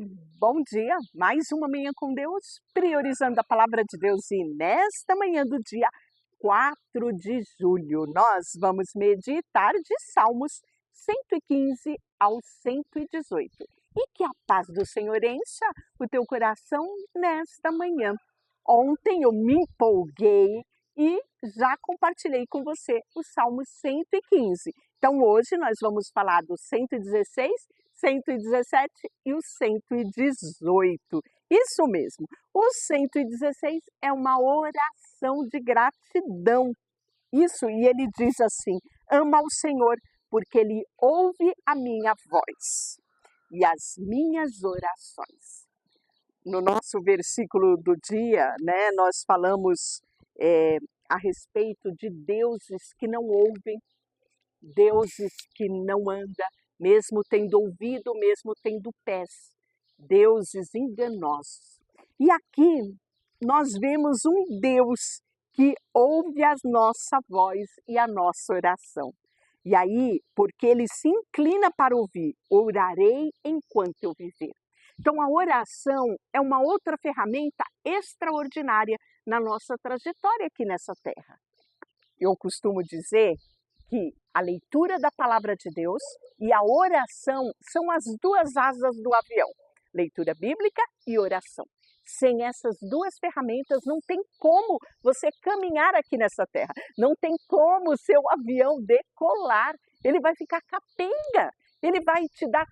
Bom dia, mais uma manhã com Deus, priorizando a palavra de Deus e nesta manhã do dia 4 de julho nós vamos meditar de Salmos 115 ao 118. E que a paz do Senhor encha o teu coração nesta manhã. Ontem eu me empolguei e já compartilhei com você o Salmo 115. Então hoje nós vamos falar do 116, 117 e o 118. Isso mesmo, o 116 é uma oração de gratidão. Isso, e ele diz assim: ama o Senhor, porque ele ouve a minha voz e as minhas orações. No nosso versículo do dia, né, nós falamos a respeito de deuses que não ouvem, deuses que não andam, mesmo tendo ouvido, mesmo tendo pés, deuses enganosos. E aqui nós vemos um Deus que ouve a nossa voz e a nossa oração. E aí, porque ele se inclina para ouvir, orarei enquanto eu viver. Então, a oração é uma outra ferramenta extraordinária na nossa trajetória aqui nessa terra. Eu costumo dizer que a leitura da palavra de Deus e a oração são as duas asas do avião, leitura bíblica e oração. Sem essas duas ferramentas não tem como você caminhar aqui nessa terra, não tem como o seu avião decolar, ele vai ficar capenga. Ele vai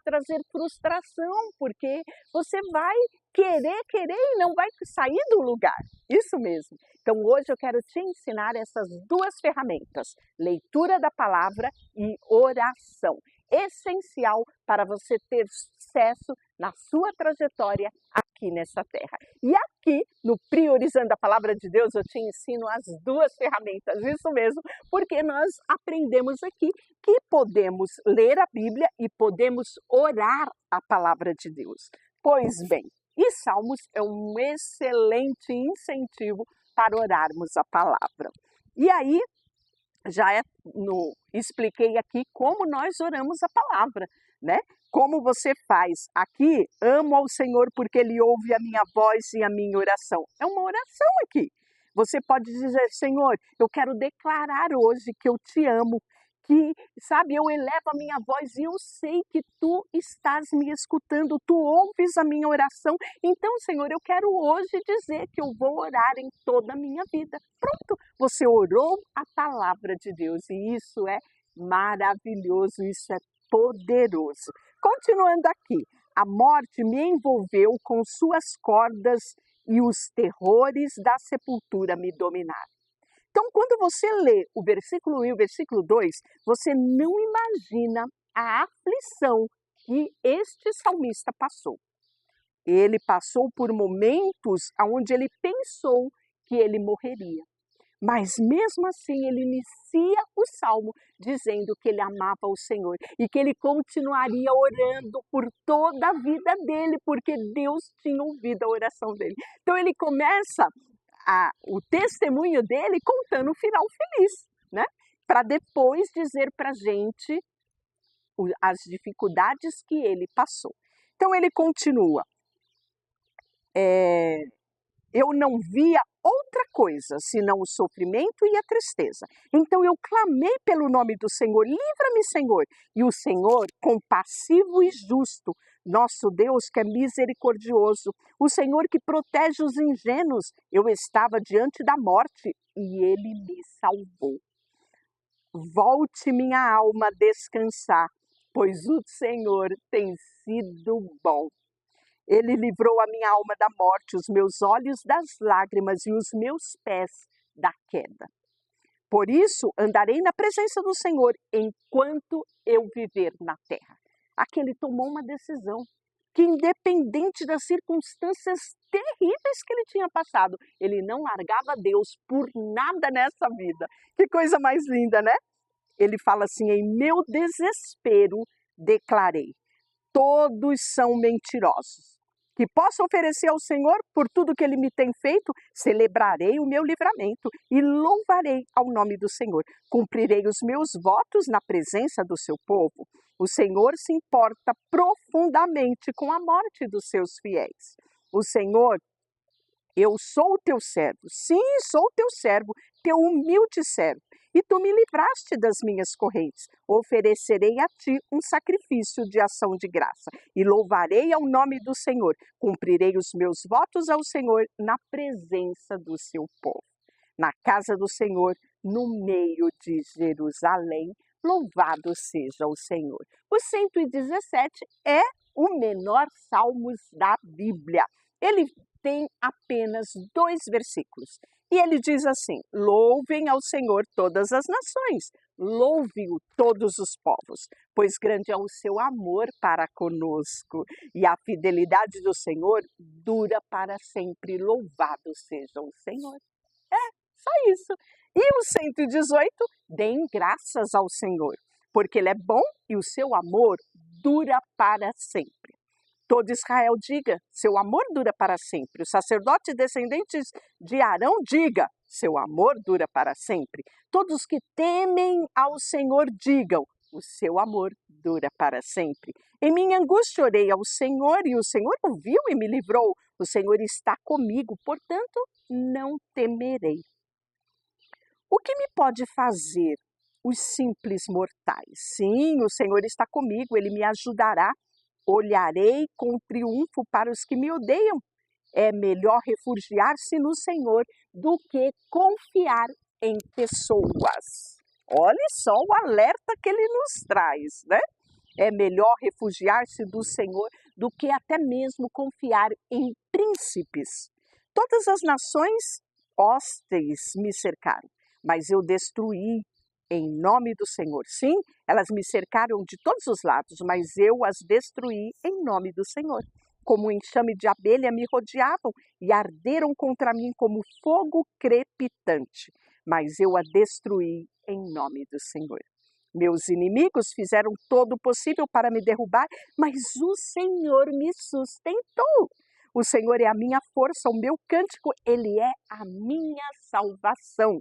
trazer frustração, porque você vai querer e não vai sair do lugar. Isso mesmo. Então hoje eu quero te ensinar essas duas ferramentas, leitura da palavra e oração. Essencial para você ter sucesso na sua trajetória aqui nessa terra. E aqui, no Priorizando a Palavra de Deus, eu te ensino as duas ferramentas, isso mesmo, porque nós aprendemos aqui que podemos ler a Bíblia e podemos orar a Palavra de Deus. Pois bem, e Salmos é um excelente incentivo para orarmos a palavra. E aí, expliquei aqui como nós oramos a palavra, né? Como você faz aqui, amo ao Senhor porque Ele ouve a minha voz e a minha oração. É uma oração aqui. Você pode dizer: Senhor, eu quero declarar hoje que eu te amo, que, sabe, eu elevo a minha voz e eu sei que tu estás me escutando, tu ouves a minha oração. Então, Senhor, eu quero hoje dizer que eu vou orar em toda a minha vida. Pronto, você orou a palavra de Deus e isso é maravilhoso, isso é poderoso. Continuando aqui, a morte me envolveu com suas cordas e os terrores da sepultura me dominaram. Então, quando você lê o versículo 1 e o versículo 2, você não imagina a aflição que este salmista passou. Ele passou por momentos onde ele pensou que ele morreria. Mas mesmo assim ele inicia o salmo dizendo que ele amava o Senhor e que ele continuaria orando por toda a vida dele, porque Deus tinha ouvido a oração dele. Então ele começa o testemunho dele contando um final feliz, né? Para depois dizer para a gente as dificuldades que ele passou. Então ele continua. Eu não via outra coisa senão o sofrimento e a tristeza. Então eu clamei pelo nome do Senhor, livra-me, Senhor. E o Senhor, compassivo e justo, nosso Deus que é misericordioso, o Senhor que protege os ingênuos, eu estava diante da morte e Ele me salvou. Volte minha alma a descansar, pois o Senhor tem sido bom. Ele livrou a minha alma da morte, os meus olhos das lágrimas e os meus pés da queda. Por isso, andarei na presença do Senhor enquanto eu viver na terra. Aqui ele tomou uma decisão que, independente das circunstâncias terríveis que ele tinha passado, ele não largava Deus por nada nessa vida. Que coisa mais linda, né? Ele fala assim: em meu desespero declarei, todos são mentirosos. que possa oferecer ao Senhor por tudo que Ele me tem feito, celebrarei o meu livramento e louvarei ao nome do Senhor. Cumprirei os meus votos na presença do seu povo. O Senhor se importa profundamente com a morte dos seus fiéis. O Senhor, eu sou o teu servo, sim, sou teu servo, teu humilde servo, e tu me livraste das minhas correntes. Oferecerei a ti um sacrifício de ação de graça, e louvarei ao nome do Senhor. Cumprirei os meus votos ao Senhor na presença do seu povo. Na casa do Senhor, no meio de Jerusalém, louvado seja o Senhor. O 117 é o menor salmos da Bíblia. Ele tem apenas 2 versículos. E ele diz assim: louvem ao Senhor todas as nações, louve-o todos os povos, pois grande é o seu amor para conosco, e a fidelidade do Senhor dura para sempre. Louvado seja o Senhor. Só isso. E o 118, deem graças ao Senhor, porque Ele é bom e o seu amor dura para sempre. Todo Israel diga, seu amor dura para sempre. Os sacerdotes descendentes de Arão diga, seu amor dura para sempre. Todos que temem ao Senhor digam, o seu amor dura para sempre. Em minha angústia orei ao Senhor e o Senhor ouviu e me livrou. O Senhor está comigo, portanto não temerei. O que me pode fazer os simples mortais? Sim, o Senhor está comigo, Ele me ajudará. Olharei com triunfo para os que me odeiam. É melhor refugiar-se no Senhor do que confiar em pessoas. Olha só o alerta que Ele nos traz, né? É melhor refugiar-se do Senhor do que até mesmo confiar em príncipes. Todas as nações hósteis me cercaram, mas eu destruí em nome do Senhor. Sim, elas me cercaram de todos os lados, mas eu as destruí em nome do Senhor. Como um enxame de abelha me rodeavam e arderam contra mim como fogo crepitante, mas eu a destruí em nome do Senhor. Meus inimigos fizeram todo o possível para me derrubar, mas o Senhor me sustentou. O Senhor é a minha força, o meu cântico, Ele é a minha salvação.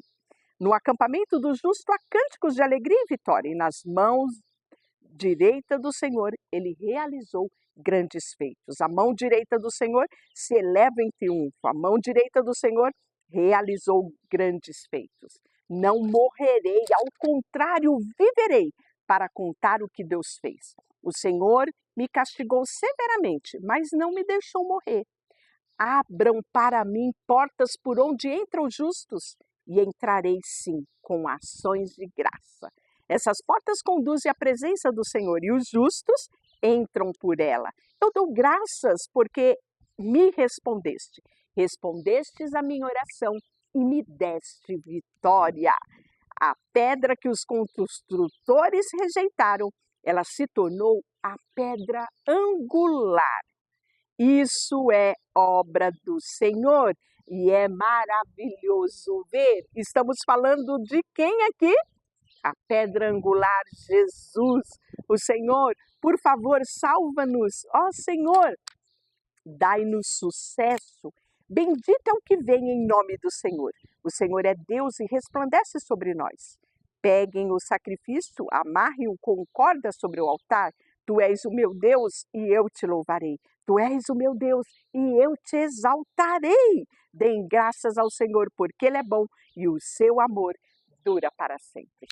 No acampamento do justo há cânticos de alegria e vitória, e nas mãos direita do Senhor Ele realizou grandes feitos. A mão direita do Senhor se eleva em triunfo, a mão direita do Senhor realizou grandes feitos. Não morrerei, ao contrário, viverei para contar o que Deus fez. O Senhor me castigou severamente, mas não me deixou morrer. Abram para mim portas por onde entram os justos, e entrarei sim com ações de graça. Essas portas conduzem à presença do Senhor e os justos entram por ela. Eu dou graças porque me respondeste. Respondestes à minha oração e me deste vitória. A pedra que os construtores rejeitaram, ela se tornou a pedra angular. Isso é obra do Senhor e é maravilhoso ver. Estamos falando de quem aqui? A pedra angular, Jesus. O Senhor, por favor, salva-nos. Ó Senhor, dai-nos sucesso. Bendito é o que vem em nome do Senhor. O Senhor é Deus e resplandece sobre nós. Peguem o sacrifício, amarrem-o com corda sobre o altar. Tu és o meu Deus e eu te louvarei. Tu és o meu Deus e eu te exaltarei. Deem graças ao Senhor porque Ele é bom e o seu amor dura para sempre.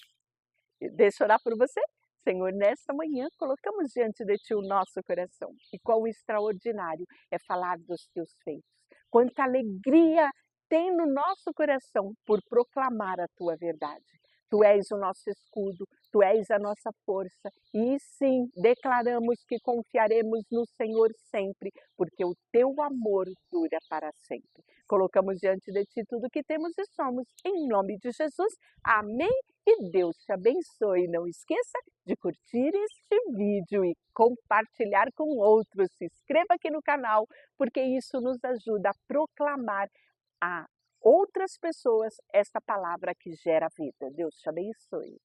Deixa eu orar por você. Senhor, nesta manhã colocamos diante de Ti o nosso coração. E quão extraordinário é falar dos Teus feitos. Quanta alegria tem no nosso coração por proclamar a Tua verdade. Tu és o nosso escudo, Tu és a nossa força. E sim, declaramos que confiaremos no Senhor sempre, porque o Teu amor dura para sempre. Colocamos diante de Ti tudo que temos e somos, em nome de Jesus. Amém. E Deus te abençoe. Não esqueça de curtir este vídeo e compartilhar com outros. Se inscreva aqui no canal, porque isso nos ajuda a proclamar a outras pessoas esta palavra que gera vida. Deus te abençoe.